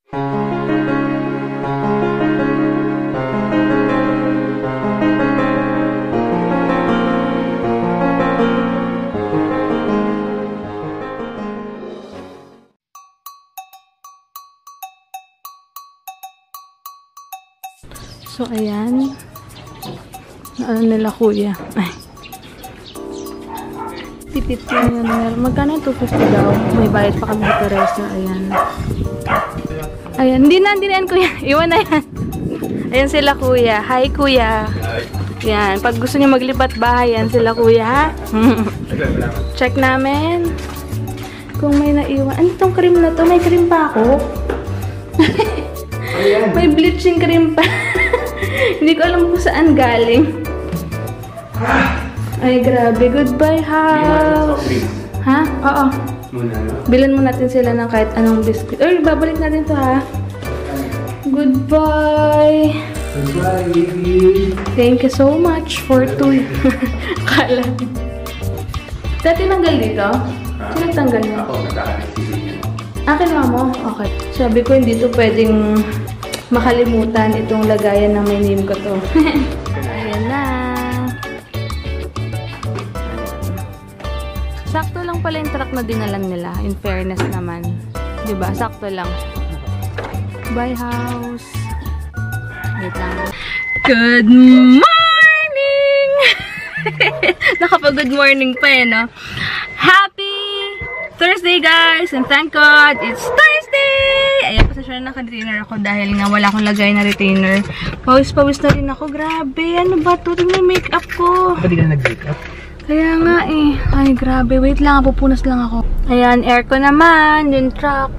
So, ayan. Ano nila kuya? Ay. Tipid ko yan. Magkano 250 daw? May bayad pa kami sa Teresa. Ayan. Ayan. Hindi na yan kuya. Iwan na yan. Ayan sila kuya. Hi kuya. Ayan. Pag gusto niyo maglipat bahay, yan sila kuya ha. Check namin. Kung may naiwan. Ano itong cream na to? May cream pa ako. May bleaching cream pa. Hindi ko alam kung saan galing. Ay, grabe. Goodbye, house. Ha? Oo. Bilan mo natin sila ng kahit anong biscuit. Ay, babalik natin to ha. Goodbye. Goodbye, baby. Thank you so much for 2. Akala. Dati tanggal dito? Sino tanggal mo? Ako, nagkakasin. Akin mo? Okay. Sabi ko, hindi to pwedeng makalimutan itong lagayan ng may name ko to. Ayan na. Sakto lang pala yung truck na dinalan nila. In fairness naman. Diba? Sakto lang. Bye, house. Wait lang. Good morning! Nakapag-good morning pa eh, no? Happy Thursday, guys! And thank God, it's Thursday! Ayan, pasasya na naka-retainer ako dahil nga wala akong lagay na retainer. Pawis-pawis na rin ako. Grabe, ano ba ito? Tingnan yung makeup ko. Pwede ka na nag-makeup? Kaya nga eh. Ay, grabe. Wait lang, pupunas lang ako. Ayan, aircon naman. Yung truck.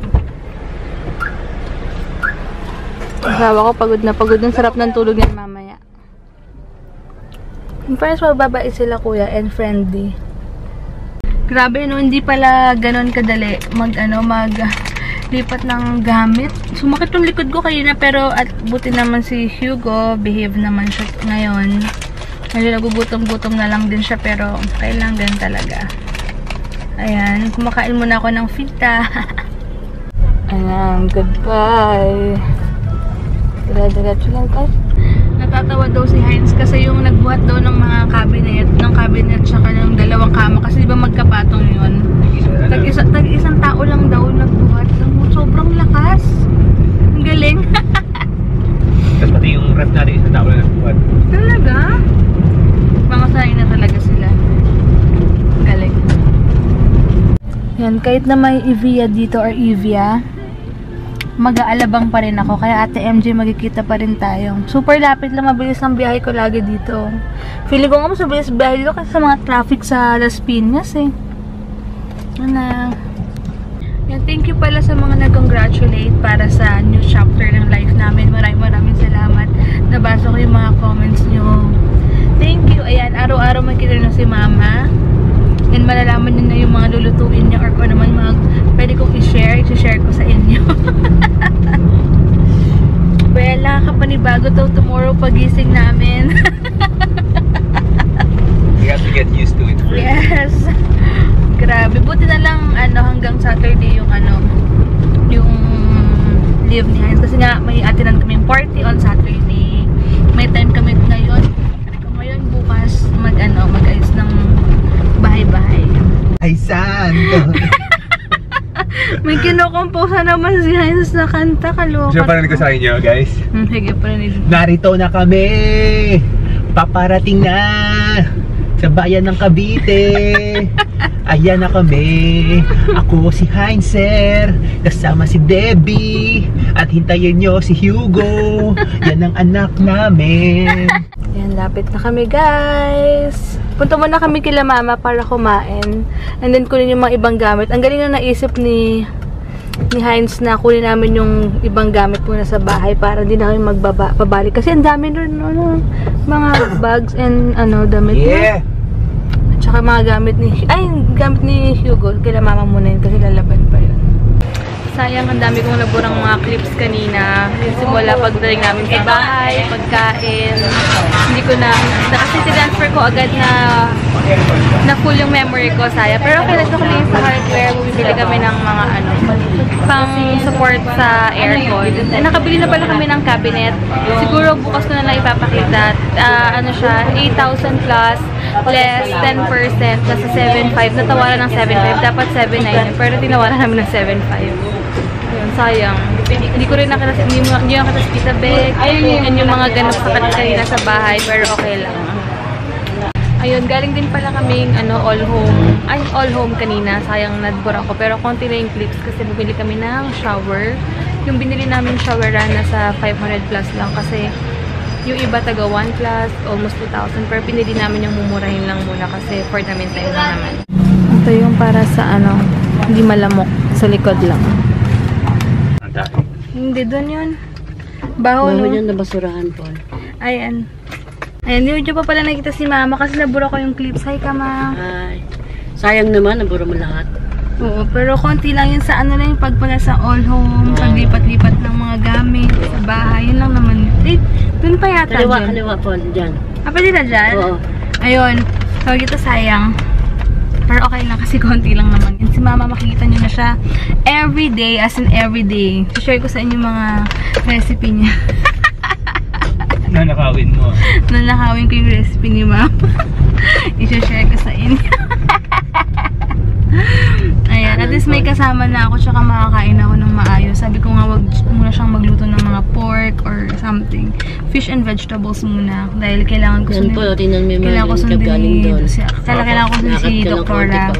Asawa ko, pagod na pagod. Ang sarap ng tulog niyan mamaya. In fairness, mababait sila kuya and friendly. Grabe, no, hindi pala ganon kadali lipat ng gamit. Sumakit yung likod ko kanina pero at buti naman si Hugo, behave naman siya ngayon. Ngayon nagugutom-gutom na lang din siya pero kailangan din talaga. Ayan, kumakain muna ako ng fita. Ayan, goodbye. Diretso lang tayo. Natatawa daw si Heinz kasi yung nagbuhat daw ng mga cabinet saka ng dalawang kama kasi diba magkapatong yun. Tag-isang tao lang daw nagbuhat. Sobrang lakas. Ang galing. Tapos pati yung ref natin isang tao lang nagbuhat. Talaga? Mga sanay na talaga sila. Galing. Yan, kahit na may Evia dito or Evia, mag-aalabang pa rin ako. Kaya Ate MJ, magkikita pa rin tayo. Super lapit lang, mabilis ng biyahe ko lagi dito. Feeling ko nga mas mabilis biyahe dito kasi sa mga traffic sa Las Piñas eh. Ano? Yan, thank you pala sa mga nag-congratulate para sa new chapter ng life namin. Maraming salamat. Nabasa ko yung mga comments nyo. Thank you. Ayan, araw-araw makikita na si Mama. And malalaman nyo na yung mga lulutuin niya or kung naman mga pwede kong i-share ko sa inyo. Bella, kapanibago to tomorrow pagising namin. You have to get used to it first. Yes. Grabe. Buti na lang hanggang Saturday yung yung leave ni Heinz. Kasi nga may atinan kaming party on Saturday. May time kami ngayon. Ngayon bukas mag-ayos ng bahay-bahay. Ay, santo! May kinukomposa naman si Heinz na kanta. Kaloka. Siya parinig ko sa inyo, guys. Sige, parinig. Narito na kami! Paparating na! Sa bayan ng Cavite! Ayan na kami! Ako si Heinzer, kasama si Debbie, at hintayin nyo si Hugo. Yan ang anak namin. Ayan, lapit na kami guys. Punta muna kami kila Mama para kumain. And then kunin yung mga ibang gamit. Ang galing na naisip ni Heinz na kunin namin yung ibang gamit muna sa bahay para hindi na kami pabalik. Kasi ang dami rin mga bags and damit. Yeah! Tsaka mga gamit ni Hugo. Kila Mama muna yun kasi lalaban pa yun. sayang, ang dami kong naburang mga clips kanina. Yung simula pagdating namin sa bahay, pagkain. Hindi ko na kasi tinransfer ko agad na full yung memory ko, saya. Pero okay, let's kami sa hardware. Bumibili kami ng mga pang support sa aircon. Nakabili na pala kami ng cabinet. Siguro bukas ko na lang ipapakita. Ano siya, 8,000 plus, less 10%, nasa 7,500. Natawaran ng 7,500. Dapat 7,900. Pero tinawaran namin ng 7,500. Ayun, sayang. Hindi ko rin nakita, hindi nakita si Tita Beck. Yan yung mga ganap sa kanina sa bahay. Pero okay lang. Ayun, galing din pala kaming all home kanina. Sayang nadbura ko. Pero konti na yung clips kasi bumili kami ng shower. Yung binili namin showeran nasa 500 plus lang kasi yung iba taga 1 plus, almost 2,000. Pero pinili namin yung mumurahin lang muna kasi for the meantime lang naman. Ito yung para sa hindi malamok. Sa likod lang. Hindi, doon yun. Baho, no? Yun na basurahan po. Ayan. Ayan, hindi pa pala nakita si Mama kasi nabura ko yung clips. Hi ka, Ma. Ay, sayang naman, nabura mo lahat. Oo, pero konti lang yun sa lang yung pagpala sa all home, paglipat-lipat ng mga gamit sa bahay. Yun lang naman. Dun pa yata dyan. Kaliwa po, dyan. Pwede na dyan? Oo. Ayun. So, dito sayang. Pero okay lang kasi konti lang naman. And si Mama, makikita nyo na siya everyday, as in everyday. Share ko sa inyo mga recipe niya. Nanakawin mo. Nanakawin ko yung recipe ni Mama. I-share ko sa inyo. Ayan, at least may kasama na ako tsaka makakain ako ng maayos. Sabi ko nga wag muna siyang magluto ng mga pork or something. Fish and vegetables muna. Dahil kailangan ko sundin. Yan po, tinan mo yung Kailangan ko sundin kailangan ko sundin si Doktora.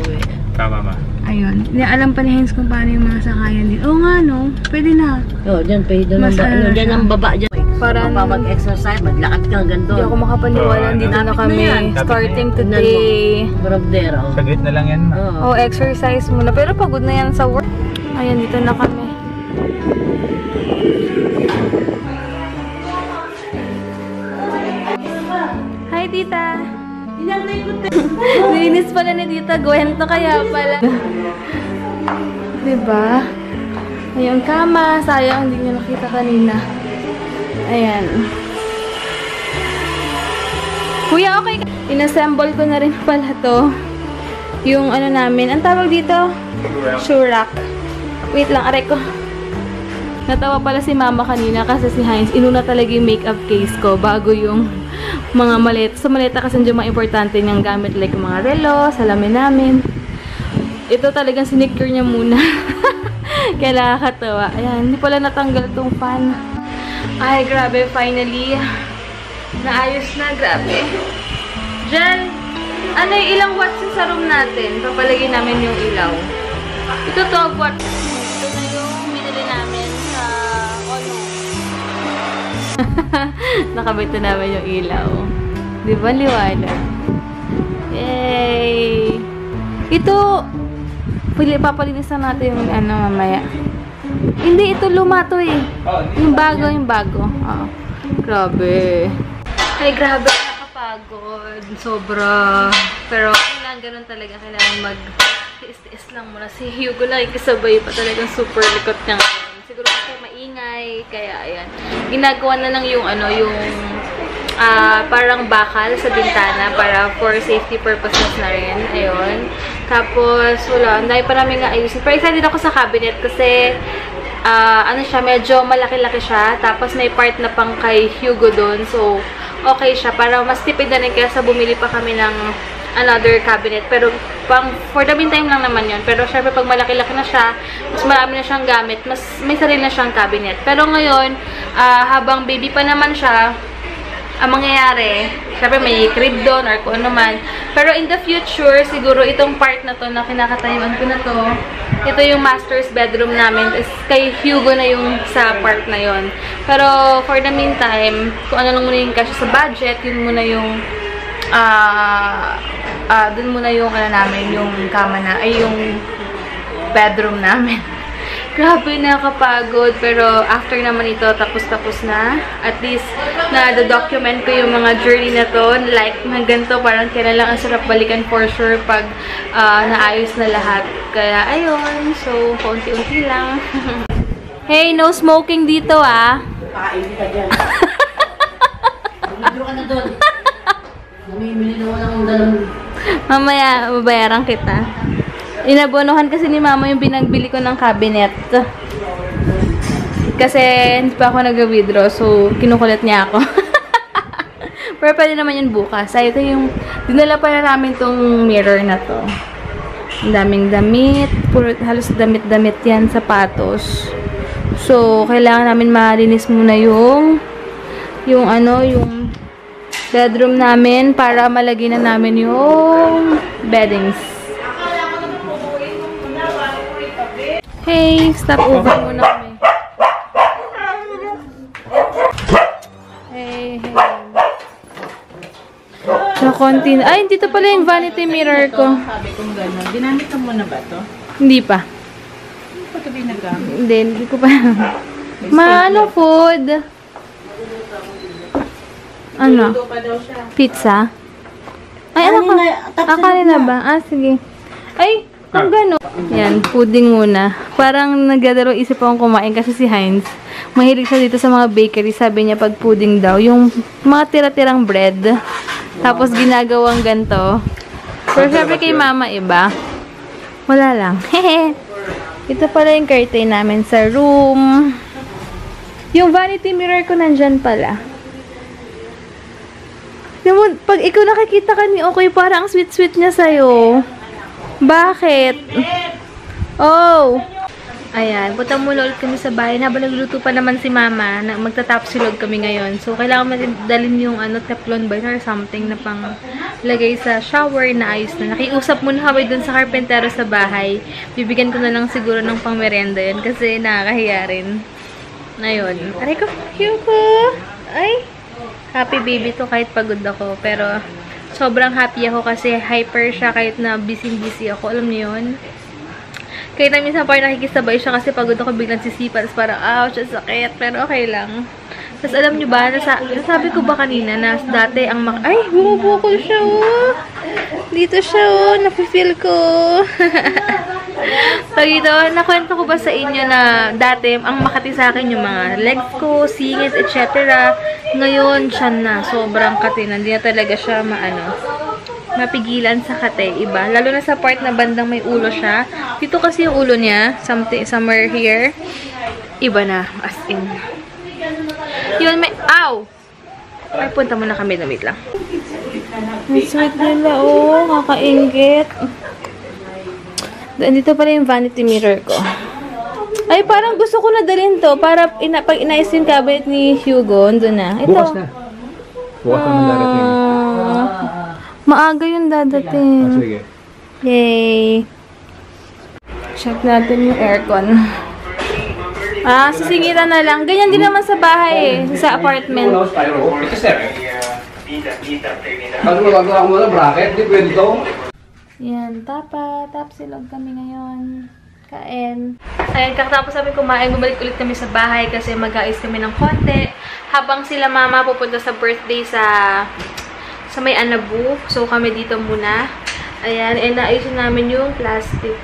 Tama ba? Ayun. Alam pa ni Hens kung paano yung mga sakayan din. Oo nga, no? Pwede na. Oo, dyan, pwede na. Dyan ang baba dyan. Para mag-exercise, maglakad ka ganito. Hindi ako makapaniwala. Dito na kami. Starting today. Brodero. Saglit na lang yan, Ma. Oh, exercise muna. Pero pagod na yan sa work. Ayan, dito na kami. Hi, Tita! Nilinis pala ni Tita Gwento, kaya pala. Diba? Ayun, kama. Sayang, hindi nyo nakita kanina. Ayan. Kuya, okay. Inassemble ko na rin pala to. Yung namin. Ang tawag dito? Shurak. Wait lang, aray ko. Natawa pala si Mama kanina kasi si Heinz, inuna talaga yung makeup case ko bago yung mga maleta. Sa maleta kasi yung mga importante niyang gamit like mga relo, salamin namin. Ito talagang sinicure niya muna. Kaya nakakatawa. Ayan, hindi pala natanggal itong fan. Ay, grabe. Finally, naayos na. Grabe. Jen, ano yung ilang watts sa room natin? Papalagay namin yung ilaw. Ito 12 watts. Ito na yung binili namin sa nakabit na namin yung ilaw. Di ba, liwanag? Yay! Ito, papalinis na natin yung mamaya. Hindi, ito luma to eh. Yung bago. Oo. Grabe. Ay, grabe. Nakapagod. Sobra. Pero, kailangan ganun talaga. Kailangan mag-tiis-tiis lang muna. Si Hugo nakikisabay pa talagang super likot niya ngayon. Siguro kasi maingay. Kaya, ayan. Ginagawa na lang yung parang bakal sa bintana para for safety purposes na rin. Ayun. Tapos, wala. Dahil pa namin nga ayusin. Pero excited ako sa cabinet kasi siya, medyo malaki-laki siya. Tapos, may part na pang kay Hugo doon. So, okay siya. Para mas tipid na rin kaya sa bumili pa kami ng another cabinet. Pero, for the meantime lang naman yun. Pero, syempre, pag malaki-laki na siya, mas marami na siyang gamit. Mas may sarili na siyang cabinet. Pero ngayon, habang baby pa naman siya, ang mangyayari, syempre may crib doon or kung ano man. Pero in the future, siguro itong part na to na kinakatayuan ko na to, ito yung master's bedroom namin. Kay Hugo na yung sa part na yon. Pero for the meantime, kung ano lang muna yung kasya sa budget, yun muna yung dun muna yung namin, yung kama na, ay yung bedroom namin. Grabe, nakakapagod. Pero after naman ito, tapos na. At least, na-document ko yung mga journey na to. Like, hanggang to, parang kailan lang ang sarap balikan for sure pag naayos na lahat. Kaya, ayun. So, paunti-unti lang. Hey, no smoking dito, ah. Pakain ka dyan. Video ka na doon. Namimili na wala akong dalawang. Mamaya, babayaran kita. Inabonohan kasi ni mama yung binagbili ko ng cabinet. Kasi hindi pa ako nag-withdraw, so kinukulit niya ako. Pero pwede naman yun bukas. Ay, ito yung, dinala pa na namin tong mirror na to. Ang daming damit. Puro, halos damit-damit yan, sapatos. So, kailangan namin malinis muna yung bedroom namin para malagay na namin yung beddings. Hey, stop over muna kami. Hey. So, konti na. Ay, dito pala yung vanity mirror ko. Sabi kong gano'n. Ginamit mo na ba to? Hindi pa. Hindi pa ito binagamit. Hindi ko pa. Ano food? Ano? Luto pa daw siya. Pizza? Ay, ano ka? Kanina ba? Ah, sige. Ay, kung gano'n. Yan, pudding muna. Parang nagdadalawang isip akong kumain kasi si Heinz, mahilig siya dito sa mga bakery. Sabi niya pag pudding daw, yung mga tira-tirang bread, tapos ginagawang ganto. Pero syempre kay mama iba. Wala lang. Ito pala yung curtain namin sa room. Yung vanity mirror ko nandyan pala. Pag ikaw nakikita ka ni Okay, parang sweet-sweet niya sa'yo. Bakit? Oh! Ayan, punta muna ulit kami sa bahay. Habang nagluto pa naman si mama, magtatapsilog kami ngayon. So, kailangan dalhin yung Teflon ba or something na pang lagay sa shower na ayos na. Nakiusap muna kami dun sa karpentero sa bahay. Bibigyan ko na lang siguro ng pang merienda yun kasi nakakahiya rin. Ayun. Aray ko, Hyuko! Ay! Happy baby to kahit pagod ako. Pero, sobrang happy ako kasi hyper siya kahit na busy-busy ako. Alam niyo yun? Kahit na minsan parang nakikisabay siya kasi pagod ako biglang sisipa. Tapos parang, ouch, sakit. Pero okay lang. Tapos alam niyo ba, nasabi ko ba kanina na dati ang ay, bumubukol siya, oh. Dito siya, oh. Nafe-feel ko. Pag ito, nakwento ko ba sa inyo na dati ang makati sa akin yung mga legs ko, singit, etc. Ngayon, siya na. Sobrang kati na. Hindi na talaga siya mapigilan sa kate. Iba. Lalo na sa part na bandang may ulo siya. Dito kasi yung ulo niya. Somewhere here. Iba na. As in. Yun, may... Ow! Ay, punta muna kami. Wait lang. Ang sweet nila, oh. Kakaingit. Dito pala yung vanity mirror ko. Ay, parang gusto ko na dalhin to. Para pag inayos yung cabinet ni Hugo, doon na. Ito. Bukas na. Bukas na darating. Maaga yung dadating. Sige. Yay. Check natin yung aircon. Sisingitan na lang. Ganyan din naman sa bahay eh. Sa apartment. Kasi magagawa ko muna bracket, di pwede to. Yan, tapsilog kami ngayon. Kain. Ayan, kakatapos namin kumain, bumalik ulit kami sa bahay kasi mag-aayos kami ng konti. Habang sila mama pupunta sa birthday sa may Anabu. So, kami dito muna. Ayan, naayusin namin yung plastic.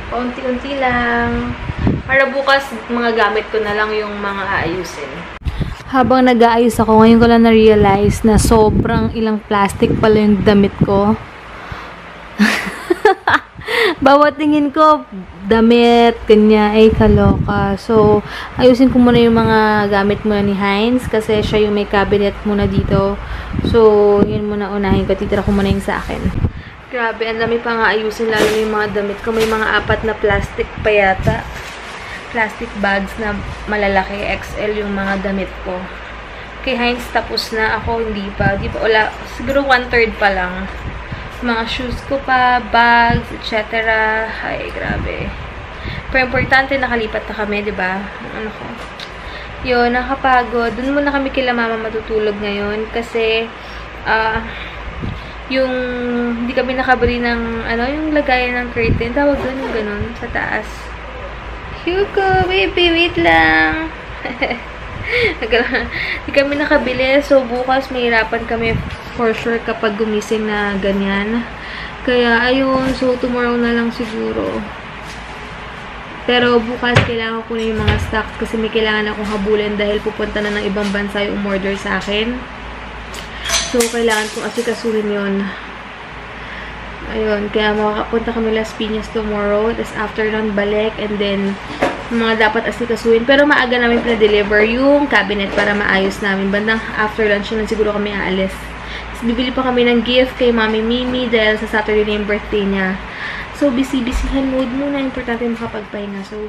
Paunti-unti lang. Para bukas, mga gamit ko na lang yung mga aayusin. Habang nag-aayos ako, ngayon ko lang na-realize na sobrang ilang plastic pala yung damit ko. Bawat tingin ko, damit, kanya, ay kaloka. So, ayusin ko muna yung mga gamit muna ni Heinz kasi siya yung may cabinet muna dito. So, yun muna unahin ko. Titira ko muna yung sa akin. Grabe, ang dami pa nga ayusin lalo yung mga damit ko. May mga 4 na plastic pa yata. Plastic bags na malalaki, XL yung mga damit ko. Kay Heinz tapos na, ako hindi pa. Wala, siguro 1/3 pa lang. Mga shoes ko pa, bags, etc. Ay, grabe. Pero importante, nakalipat na kami, diba? Ano ko? Yun, nakapagod. Doon muna kami kila mama matutulog ngayon. Kasi, yung, hindi kami nakabili ng, yung lagayan ng curtain. Tawag doon yung ganun, sa taas. Yuko, baby, wait lang. Hindi kami nakabili. So, bukas mahirapan kami for sure kapag gumising na ganyan. Kaya, ayun. So, tomorrow na lang siguro. Pero, bukas kailangan ko na yung mga stocks kasi may kailangan akong habulin dahil pupunta na ng ibang bansa yung umorder sa akin. So, kailangan kong asikasuhin yun. Ayun. Kaya, makakapunta kami Las Piñas tomorrow. Tapos, after nun, balik. And then, mga dapat asikasuhin. Pero maaga namin pinadeliver yung cabinet para maayos namin. Bandang after lunch na siguro kami aalis. Tapos bibili pa kami ng gift kay Mami Mimi dahil sa Saturday na yung birthday niya. So, busy-busyhan mode muna. Importante makapagpahinga. So,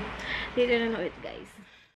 later na ulit guys.